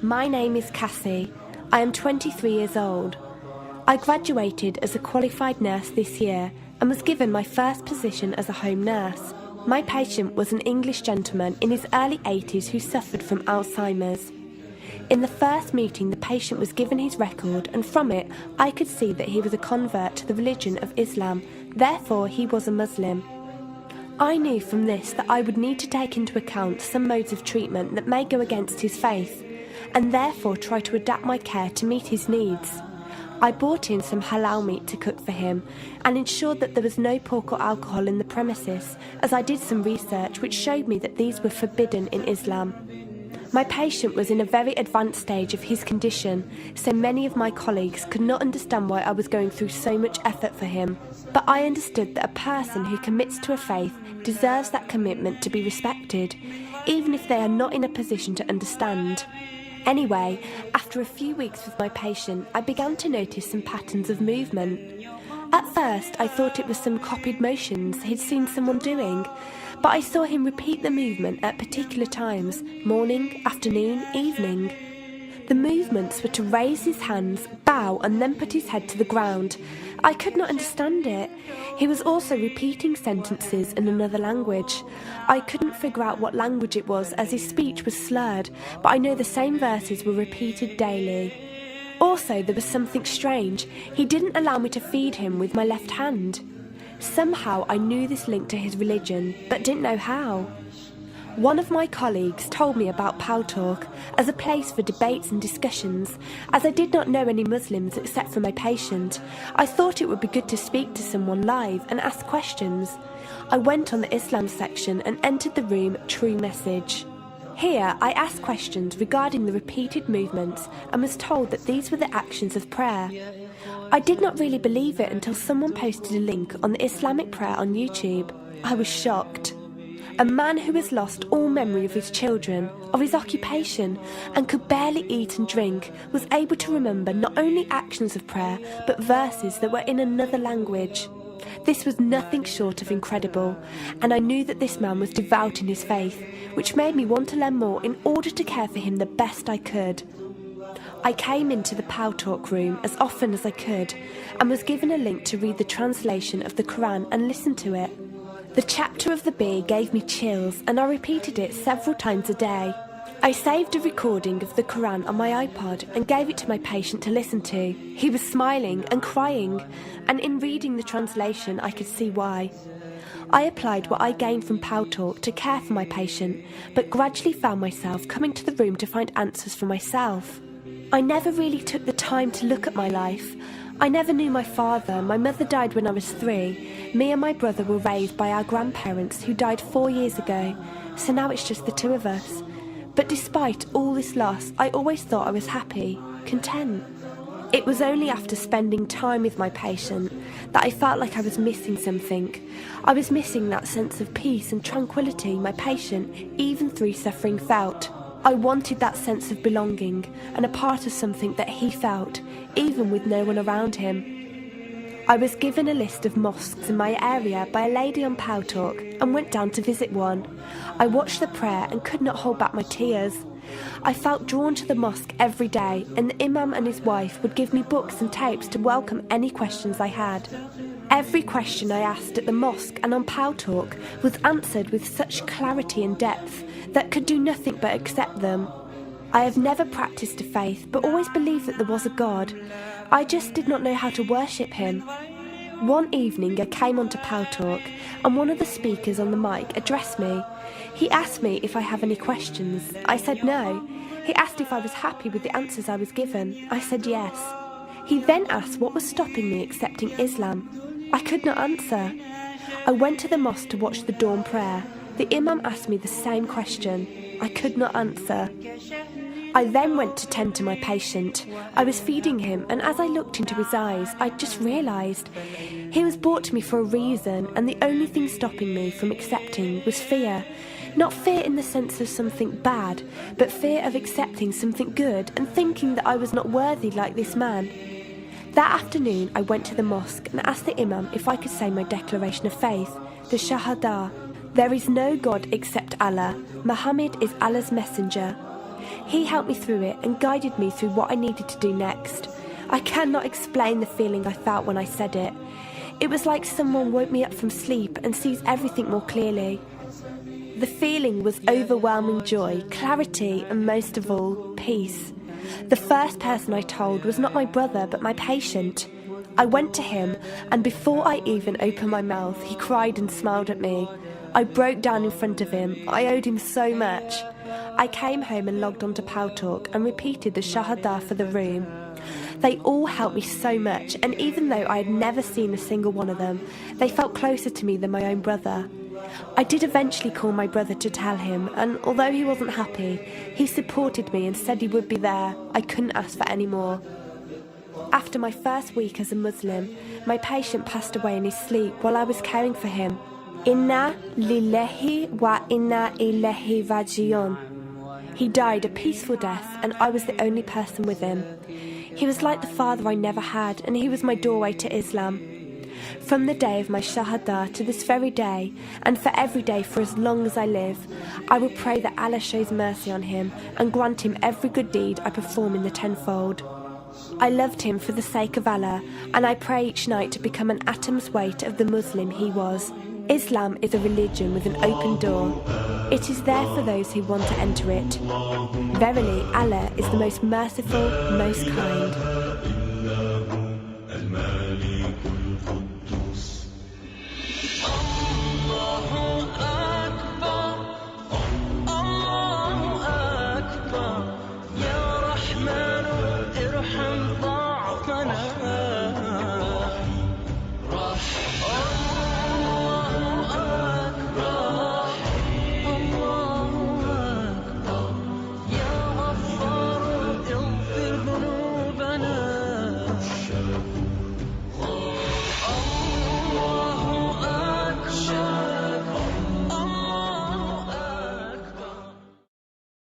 My name is Cassie. I am 23 years old. I graduated as a qualified nurse this year and was given my first position as a home nurse. My patient was an English gentleman in his early 80s who suffered from Alzheimer's. In the first meeting, the patient was given his record, and from it I could see that he was a convert to the religion of Islam, therefore he was a Muslim. I knew from this that I would need to take into account some modes of treatment that may go against his faith, and therefore try to adapt my care to meet his needs. I bought in some halal meat to cook for him and ensured that there was no pork or alcohol in the premises, as I did some research which showed me that these were forbidden in Islam. My patient was in a very advanced stage of his condition, so many of my colleagues could not understand why I was going through so much effort for him. But I understood that a person who commits to a faith deserves that commitment to be respected, even if they are not in a position to understand. Anyway, after a few weeks with my patient, I began to notice some patterns of movement. At first, I thought it was some copied motions he'd seen someone doing, but I saw him repeat the movement at particular times, morning, afternoon, evening. The movements were to raise his hands, bow, and then put his head to the ground. I could not understand it. He was also repeating sentences in another language. I couldn't figure out what language it was as his speech was slurred, but I know the same verses were repeated daily. Also, there was something strange. He didn't allow me to feed him with my left hand. Somehow I knew this linked to his religion, but didn't know how. One of my colleagues told me about Talk as a place for debates and discussions. As I did not know any Muslims except for my patient, I thought it would be good to speak to someone live and ask questions. I went on the Islam section and entered the room True Message. Here I asked questions regarding the repeated movements and was told that these were the actions of prayer. I did not really believe it until someone posted a link on the Islamic prayer on YouTube. I was shocked. A man who has lost all memory of his children, of his occupation, and could barely eat and drink, was able to remember not only actions of prayer, but verses that were in another language. This was nothing short of incredible, and I knew that this man was devout in his faith, which made me want to learn more in order to care for him the best I could. I came into the Talk room as often as I could, and was given a link to read the translation of the Quran and listen to it. The chapter of the bee gave me chills, and I repeated it several times a day. I saved a recording of the Quran on my iPod and gave it to my patient to listen to. He was smiling and crying, and in reading the translation I could see why. I applied what I gained from Talk to care for my patient, but gradually found myself coming to the room to find answers for myself. I never really took the time to look at my life. I never knew my father. My mother died when I was 3. Me and my brother were raised by our grandparents who died 4 years ago, so now it's just the two of us. But despite all this loss, I always thought I was happy, content. It was only after spending time with my patient that I felt like I was missing something. I was missing that sense of peace and tranquility my patient, even through suffering, felt. I wanted that sense of belonging and a part of something that he felt, even with no one around him. I was given a list of mosques in my area by a lady on Talk and went down to visit one. I watched the prayer and could not hold back my tears. I felt drawn to the mosque every day, and the imam and his wife would give me books and tapes to welcome any questions I had. Every question I asked at the mosque and on Talk was answered with such clarity and depth that could do nothing but accept them. I have never practiced a faith, but always believed that there was a God. I just did not know how to worship him. One evening I came onto Talk, and one of the speakers on the mic addressed me. He asked me if I have any questions. I said no. He asked if I was happy with the answers I was given. I said yes. He then asked what was stopping me accepting Islam. I could not answer. I went to the mosque to watch the dawn prayer. The imam asked me the same question. I could not answer. I then went to tend to my patient. I was feeding him, and as I looked into his eyes, I just realised he was brought to me for a reason, and the only thing stopping me from accepting was fear. Not fear in the sense of something bad, but fear of accepting something good and thinking that I was not worthy like this man. That afternoon I went to the mosque and asked the imam if I could say my declaration of faith, the Shahada. There is no God except Allah. Muhammad is Allah's messenger. He helped me through it and guided me through what I needed to do next. I cannot explain the feeling I felt when I said it. It was like someone woke me up from sleep and sees everything more clearly. The feeling was overwhelming joy, clarity, and most of all, peace. The first person I told was not my brother, but my patient. I went to him, and before I even opened my mouth, he cried and smiled at me. I broke down in front of him. I owed him so much. I came home and logged onto Talk and repeated the Shahada for the room. They all helped me so much, and even though I had never seen a single one of them, they felt closer to me than my own brother. I did eventually call my brother to tell him, and although he wasn't happy, he supported me and said he would be there. I couldn't ask for any more. After my first week as a Muslim, my patient passed away in his sleep while I was caring for him. Inna lillahi wa inna ilaihi raji'un. He died a peaceful death, and I was the only person with him. He was like the father I never had, and he was my doorway to Islam. From the day of my Shahada to this very day, and for every day for as long as I live, I will pray that Allah shows mercy on him and grant him every good deed I perform in the tenfold. I loved him for the sake of Allah, and I pray each night to become an atom's weight of the Muslim he was. Islam is a religion with an open door. It is there for those who want to enter it. Verily, Allah is the most merciful, most kind.